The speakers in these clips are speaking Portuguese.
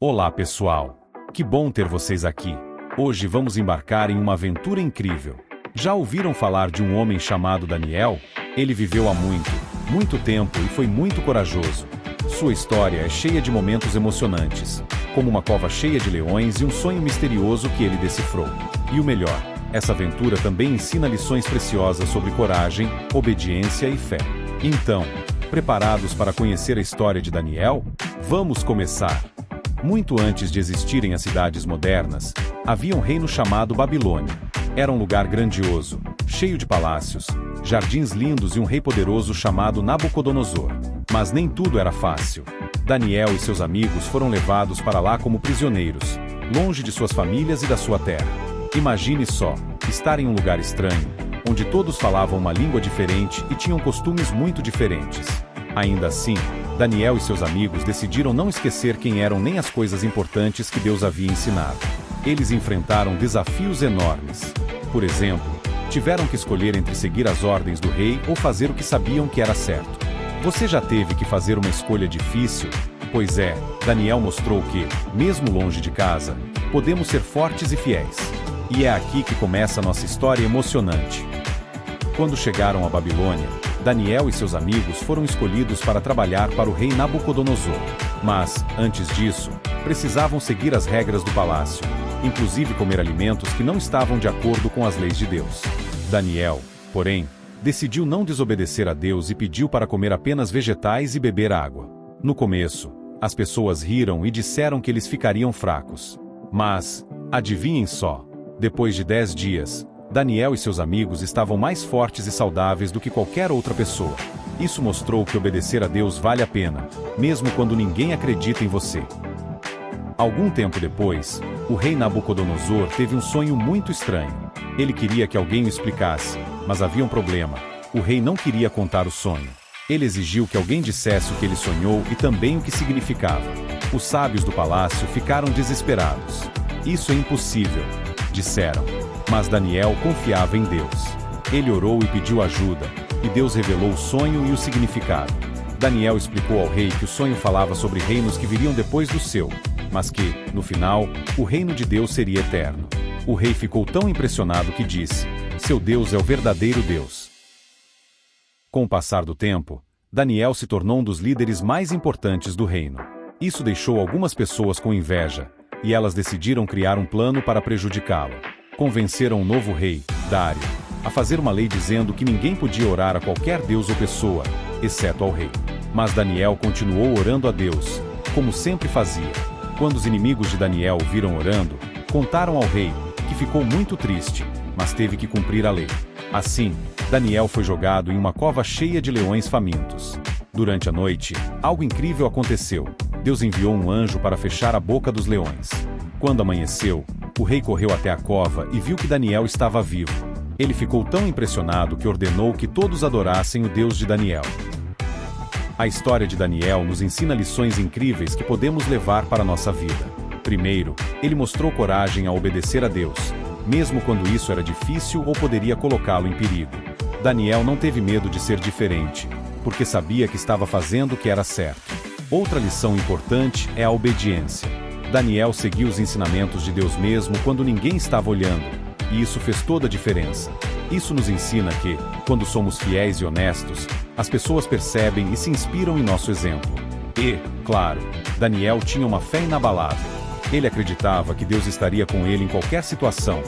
Olá pessoal! Que bom ter vocês aqui! Hoje vamos embarcar em uma aventura incrível. Já ouviram falar de um homem chamado Daniel? Ele viveu há muito tempo e foi muito corajoso. Sua história é cheia de momentos emocionantes, como uma cova cheia de leões e um sonho misterioso que ele decifrou. E o melhor, essa aventura também ensina lições preciosas sobre coragem, obediência e fé. Então, preparados para conhecer a história de Daniel? Vamos começar! Muito antes de existirem as cidades modernas, havia um reino chamado Babilônia. Era um lugar grandioso, cheio de palácios, jardins lindos e um rei poderoso chamado Nabucodonosor. Mas nem tudo era fácil. Daniel e seus amigos foram levados para lá como prisioneiros, longe de suas famílias e da sua terra. Imagine só, estar em um lugar estranho, onde todos falavam uma língua diferente e tinham costumes muito diferentes. Ainda assim, Daniel e seus amigos decidiram não esquecer quem eram nem as coisas importantes que Deus havia ensinado. Eles enfrentaram desafios enormes. Por exemplo, tiveram que escolher entre seguir as ordens do rei ou fazer o que sabiam que era certo. Você já teve que fazer uma escolha difícil? Pois é, Daniel mostrou que, mesmo longe de casa, podemos ser fortes e fiéis. E é aqui que começa a nossa história emocionante. Quando chegaram a Babilônia, Daniel e seus amigos foram escolhidos para trabalhar para o rei Nabucodonosor. Mas, antes disso, precisavam seguir as regras do palácio, inclusive comer alimentos que não estavam de acordo com as leis de Deus. Daniel, porém, decidiu não desobedecer a Deus e pediu para comer apenas vegetais e beber água. No começo, as pessoas riram e disseram que eles ficariam fracos. Mas, adivinhem só, depois de 10 dias, Daniel e seus amigos estavam mais fortes e saudáveis do que qualquer outra pessoa. Isso mostrou que obedecer a Deus vale a pena, mesmo quando ninguém acredita em você. Algum tempo depois, o rei Nabucodonosor teve um sonho muito estranho. Ele queria que alguém o explicasse, mas havia um problema. O rei não queria contar o sonho. Ele exigiu que alguém dissesse o que ele sonhou e também o que significava. Os sábios do palácio ficaram desesperados. Isso é impossível, disseram. Mas Daniel confiava em Deus. Ele orou e pediu ajuda, e Deus revelou o sonho e o significado. Daniel explicou ao rei que o sonho falava sobre reinos que viriam depois do seu, mas que, no final, o reino de Deus seria eterno. O rei ficou tão impressionado que disse: "Seu Deus é o verdadeiro Deus." Com o passar do tempo, Daniel se tornou um dos líderes mais importantes do reino. Isso deixou algumas pessoas com inveja, e elas decidiram criar um plano para prejudicá-lo. Convenceram o novo rei, Dário, a fazer uma lei dizendo que ninguém podia orar a qualquer deus ou pessoa, exceto ao rei. Mas Daniel continuou orando a Deus, como sempre fazia. Quando os inimigos de Daniel o viram orando, contaram ao rei, que ficou muito triste, mas teve que cumprir a lei. Assim, Daniel foi jogado em uma cova cheia de leões famintos. Durante a noite, algo incrível aconteceu. Deus enviou um anjo para fechar a boca dos leões. Quando amanheceu, o rei correu até a cova e viu que Daniel estava vivo. Ele ficou tão impressionado que ordenou que todos adorassem o Deus de Daniel. A história de Daniel nos ensina lições incríveis que podemos levar para a nossa vida. Primeiro, ele mostrou coragem ao obedecer a Deus, mesmo quando isso era difícil ou poderia colocá-lo em perigo. Daniel não teve medo de ser diferente, porque sabia que estava fazendo o que era certo. Outra lição importante é a obediência. Daniel seguiu os ensinamentos de Deus mesmo quando ninguém estava olhando, e isso fez toda a diferença. Isso nos ensina que, quando somos fiéis e honestos, as pessoas percebem e se inspiram em nosso exemplo. E, claro, Daniel tinha uma fé inabalável. Ele acreditava que Deus estaria com ele em qualquer situação,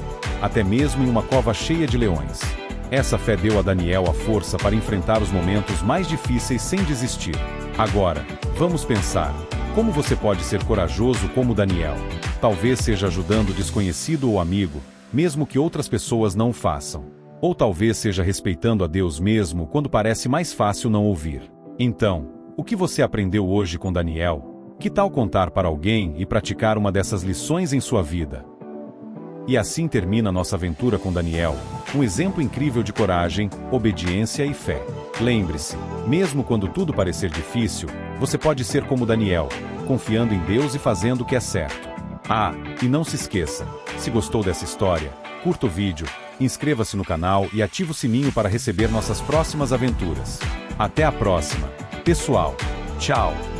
até mesmo em uma cova cheia de leões. Essa fé deu a Daniel a força para enfrentar os momentos mais difíceis sem desistir. Agora, vamos pensar. Como você pode ser corajoso como Daniel? Talvez seja ajudando desconhecido ou amigo, mesmo que outras pessoas não o façam. Ou talvez seja respeitando a Deus mesmo quando parece mais fácil não ouvir. Então, o que você aprendeu hoje com Daniel? Que tal contar para alguém e praticar uma dessas lições em sua vida? E assim termina nossa aventura com Daniel, um exemplo incrível de coragem, obediência e fé. Lembre-se, mesmo quando tudo parecer difícil, você pode ser como Daniel, confiando em Deus e fazendo o que é certo. Ah, e não se esqueça, se gostou dessa história, curta o vídeo, inscreva-se no canal e ative o sininho para receber nossas próximas aventuras. Até a próxima, pessoal. Tchau!